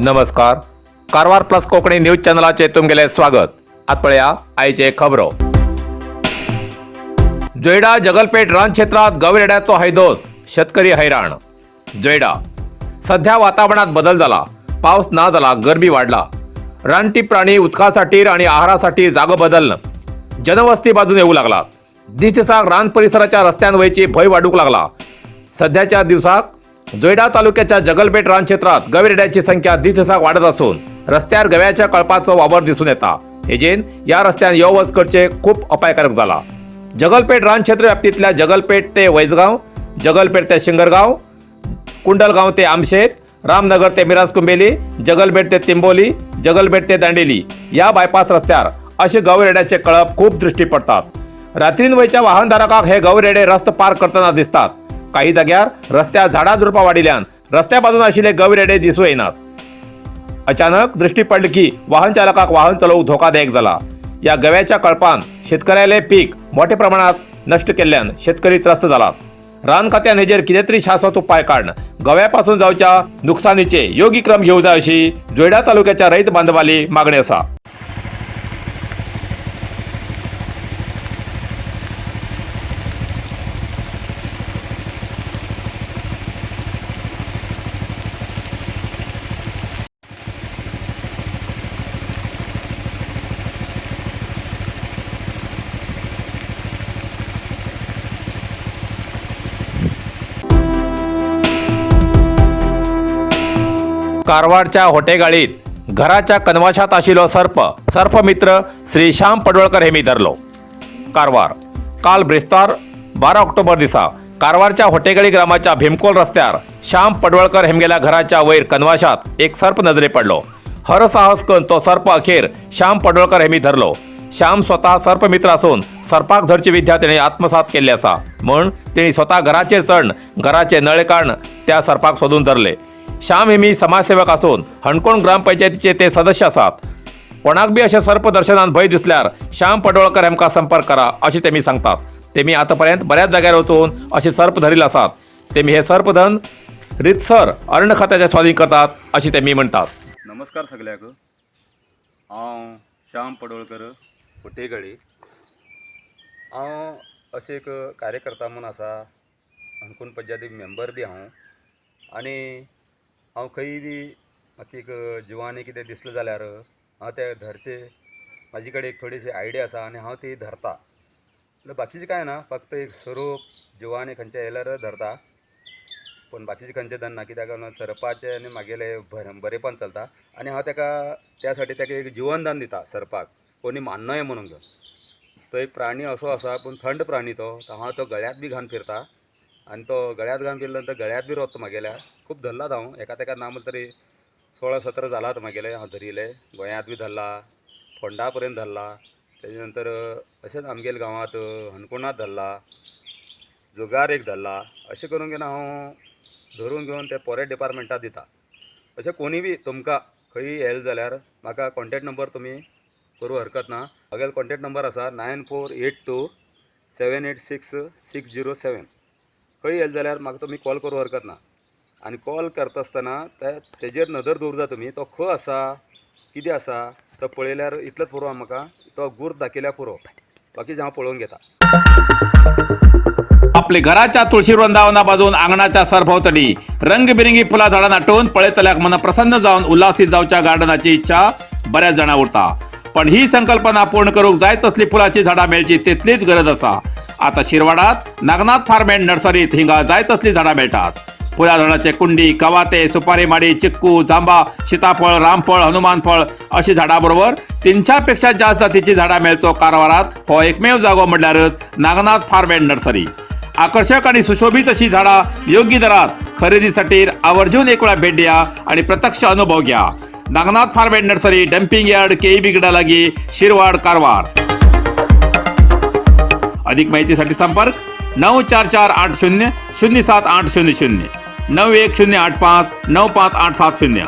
नमस्कार. Karwar plus Konkani news चॅनलाचे तुमगेले स्वागत. आतपळया आयचे खबरो. जोयडा जगलपेठ रान क्षेत्रात गवरेड्याचो हैदोस, शेतकरी हैराण. जोयडा सध्या वातावरणात बदल झाला. पाऊस ना झाला, गरमी वाढला. रानटी प्राणी उदकासाठी आणि आहारासाठी जागो बदलणं. जनवस्ती बाजून येऊ लागला. दिसदिसाक रान परिसराच्या रस्त्यांवयची भय वाढूक लागला. सध्याच्या दिवसात जोयडा तालुक्याच्या जगलपेठ रान क्षेत्रात गवेरेड्याची संख्या दिसदिसाक वाढत असून रस्त्यावर गव्याच्या कळपाचो वावर दिसून येता. हेजेन या रस्त्यान यो वच करचे खूप अपायकारक झाला. जगलपेठ रान क्षेत्र व्याप्तीतल्या जगलपेठ ते वैजगाव, जगलपेठ ते शिंगरगाव, कुंडलगाव ते आमशेत, रामनगर ते मिराज कुंबेली, जगलपेठ ते तिंबोली, जगलपेठ ते दांडेली या बायपास रस्त्यावर असे गवरेड्याचे कळप खूप दृष्टी पडतात. रात्रींवयच्या वाहनधारकांक हे गवरेडे रस्तो पार करताना दिसतात. काही जाग्यार रस्त्यार झाडां झुडपां वाडिल्ल्यान रस्त्या बाजून आशिल्ले गवरेडे दिसूं येनात. अचानक दृष्टी पडली की वाहन चालकाक वाहन चलोवंक धोकादायक जाला. या गव्याच्या कळपान शेतकऱ्याले पीक मोठ्या प्रमाणात नष्ट केल्ल्यान शेतकरी त्रस्त जालात. रान खात्यान हेजेर कितें तरी शाश्वत उपाय काडून गव्यापासून जावच्या नुकसानीचे योग्य क्रम घेवं जाय अशी जोयडा तालुक्याच्या रैत बांधवाली मागणी आसा. कारवारच्या होटेगाळीत घराच्या कनवाशात आशिल्लो सर्प मित्र श्री श्याम पडवळकर हेमी धरलो. कारवार काल ब्रेस्तार 12 ऑक्टोबर दिसा कारवारच्या होटेगाळी ग्रामाच्या भीमकोल रस्त्यार श्याम पडवळकर हेमगेल्या घराच्या वयर कनवाशात एक सर्प नजरे पडलो. हरसाहस करून तो सर्प अखेर श्याम पडवळकर हेमी धरलो. श्याम स्वतः सर्प मित्र असून सर्पाक धरची विद्या तेणे आत्मसात केल्ली आसा. म्हण तेणी स्वतः घराचेर चढून घराचे नळे काढून त्या सर्पाक सोदून धरले. श्याम हेमी समाजसेवक असून हणकोण ग्रामपंचायतीचे ते सदस्य आसात. कोणाक बी अशें सर्प दर्शनान भय दिसल्यार श्याम पडवळकर हेमकां संपर्क करा अशें तेमी सांगतात. तेमी आतापर्यंत बऱ्याच जाग्यार वचून अशे सर्प धरिल्ले आसात. तेमी हे सर्पधन रितसर अरण्य खात्याच्या स्वाधीन करतात अशें तेमी म्हणटात. नमस्कार सगळ्याक. हांव श्याम पडवळकर होटेगाळी. हांव अशें एक कार्यकर्ता म्हणून आसा. अणकुण पंचायतीक मेंबर बी हांव. आनी हांव खंय बी म्हाका एक जिवानी कितें दिसलें जाल्यार हांव तें धरचे म्हाजे कडेन एक थोडीशी आयडिया आसा आनी हांव ती धरता. बाकीचें कांय ना, फक्त एक सरूप जिवानी खंयचे येयल्यार धरता. पूण बाकीचें खंयचें धरना, कित्याक सरपाचें आनी म्हागेलें बरेपण चलता. आनी हांव तेका त्या साठी तेका एक जिवनदान दिता सर्पाक, कोणी मान्नय म्हणून. तो एक प्राणी असो आसा, पूण थंड प्राणी तो. हांव तो गळ्यात बी घालून फिरता. आनी तो गळ्यात घालून फिरलो नंतर गळ्यात बी रवता म्हागेल्या. खूब धरलात हांव. एका तेका ना म्हणल्यार तरी 16-17 जालात म्हागेले हांव धरिले. गोंयांत बी धरला, फोंडा पर्यंत धरला. तेजे नंतर अशेंच आमगेल्या गांवांत हणकुणांत धरला, जुगार एक धरला. अशें करून घेवन हांव धरून घेवन ते फॉरेस्ट डिपार्टमेंटाक दिता. अशें कोणी बी तुमकां खंय येयले जाल्यार म्हाका कॉन्टॅक्ट नंबर तुमी करूं हरकत ना. म्हागेलो कॉन्टॅक्ट नंबर आसा 9482786607. खंय येयले जाल्यार म्हाका तुमी कॉल करूं हरकत ना. आनी कॉल करता आसतना तेजेर नदर दवरता तुमी. तो खंय आसा, कितें आसा तो पळयल्यार इतलोच पुरो म्हाका. तो गुर्त दाखयल्यार पुरो, बाकीचें हांव पळोवन घेता. आपले घराच्या तुळशी वृंदावना बाजून आंगणाच्या सरभोवतणी रंगबिरंगी फुलां झाडां नाटून पळयतल्याक मन प्रसन्न जावन उल्हासीत जावच्या गार्डनाची इच्छा बऱ्याच जाणां उरता. पण ही संकल्पना पूर्ण करूंक जाय तसली फुलांची झाडां मेळची तितलीच गरज आसा. आता शिरवाडात नागनाथ फार्म अँड नर्सरीत हिंगा जाय तसली झाडां मेळटात. फुला झाडाचे कुंडी, कवाते, सुपारी माडी, चिक्कू, जांबा, सीताफळ, रामफळ, हनुमानफळ अशी झाडां बरोबर 300 पेक्षा जास्त जातीची झाडां मेळचो कारवारात हो एकमेव जागो म्हणल्यारच नागनाथ फार्म अँड नर्सरी. आकर्षक आणि सुशोभित अशी झाडां योग्य दरात खरेदीसाठी आवर्जून एक वेळा भेट द्या आणि प्रत्यक्ष अनुभव घ्या. Nagnath farm and nursery, dumping yard, KEB गडा लागी, शिरवाड, कारवार. अधिक माहितीसाठी संपर्क 9448007800 9108595870.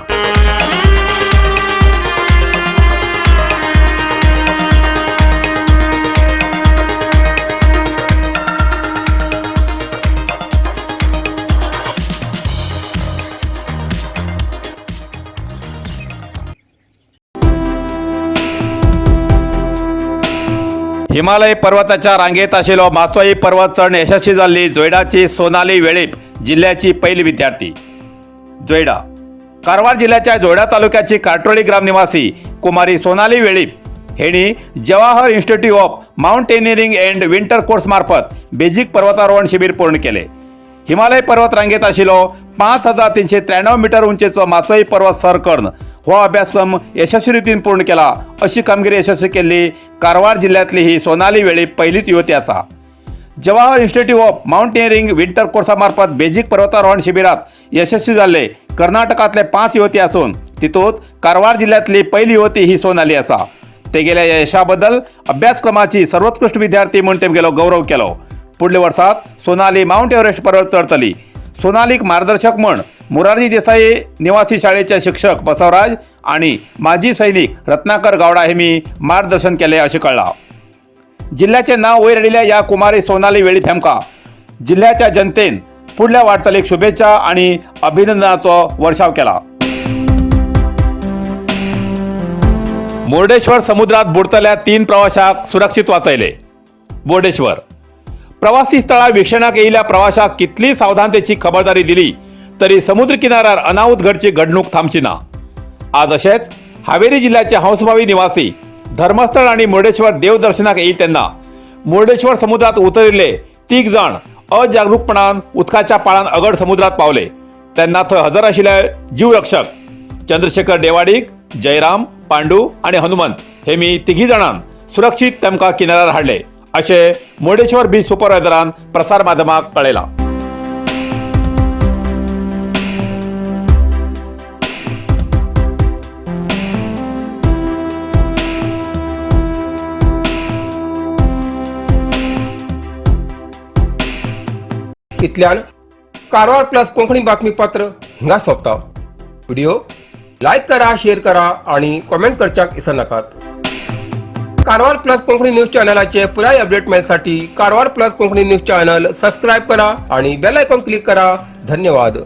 हिमालय पर्वताच्या रांगेत आशिल्लो मासोई पर्वत चढ यशस्वी जाल्ली जोयडाची सोनाली वेळीप जिल्ह्याची पहिली विद्यार्थी. जोयडा कारवार जिल्ह्याच्या जोयडा तालुक्याची काटोळी ग्राम निवासी कुमारी सोनाली वेळीप हेणी Jawahar Institute of Mountaineering and winter course मार्फत बेजिक पर्वतारोहण शिबिर पूर्ण केले. हिमालय पर्वत रांगेत आशिल्लो 5393 मीटर उंचीचो मासोई पर्वत सर करून हो अभ्यासक्रम यशस्वी रितीन पूर्ण केला. अशी कामगिरी यशस्वी केल्ली कारवार जिल्ह्यातली ही सोनाली वेळीप पहिलीच युवती आसा. Jawahar Institute of mountaineering winter कोर्सा मार्फत बेजिक पर्वतारोहण शिबिरात यशस्वी झाले कर्नाटकातले 5 युवती असून तितूंत कारवार जिल्ह्यातली पहिली युवती ही सोनाली आसा. ते गेल्या यशाबद्दल अभ्यासक्रमाची सर्वोत्कृष्ट विद्यार्थी म्हणून तेमगेलो गौरव केलो. पुढल्या वर्सात सोनाली माउंट एव्हरेस्ट पर्वत चढतली. सोनालीक मार्गदर्शक म्हण मोरारजी देसाई निवासी शाळेचे शिक्षक बसवराज आणि माजी सैनिक रत्नाकर गावडा हेमी मार्गदर्शन केले असे कळला. जिल्ह्याचे नाव वयर हाडिल्ल्या या कुमारी सोनाली वेळीप हेमका जिल्ह्याच्या जनतेन पुढल्या वाटचालीक शुभेच्छा आणि अभिनंदनाचो वर्षाव केला. मुर्डेश्वर समुद्रात बुडतल्या 3 प्रवाशांक सुरक्षित वाचयले. बोर्डेश्वर प्रवासी स्थळा विक्षणाक येयल्या प्रवाशांक कितली सावधानतेची खबरदारी दिली तरी समुद्र किनाऱ्यार अनाहूत घडची घडणूक थांबची ना. आज अशेंच हावेरी जिल्ह्याचे हंसभावी निवासी धर्मस्थळ आणि मुर्डेश्वर देवदर्शनाक येईल तेन्ना मुर्डेश्वर समुद्रात उतरिल्ले 3 जण अजागरूकपणान उदकाच्या पाळान अगड समुद्रात पावले. तेन्ना थंय हजर आशिल्ले जीवरक्षक चंद्रशेखर डेवाडीक, जयराम, पांडू आणि हनुमंत हेमी 3 जाणांक सुरक्षीत तेमकां किनाऱ्यार हाडले अशें मुर्डेश्वर बीच सुपरवायझरान प्रसार माध्यमाक कळयलां. इतल्यान कारवार प्लस कोंकणी बातमीपत्र हिंगा सोंपता. व्हिडिओ लाईक करा, शेअर करा आणि कमेंट करच्याक विसरू नकात. कारवार प्लस कोंकणी न्यूज चॅनलाचे पुराय अपडेट मेळसाठी Karwar plus Konkani news channel subscribe करा आणि बेल आयकॉन क्लिक करा. धन्यवाद.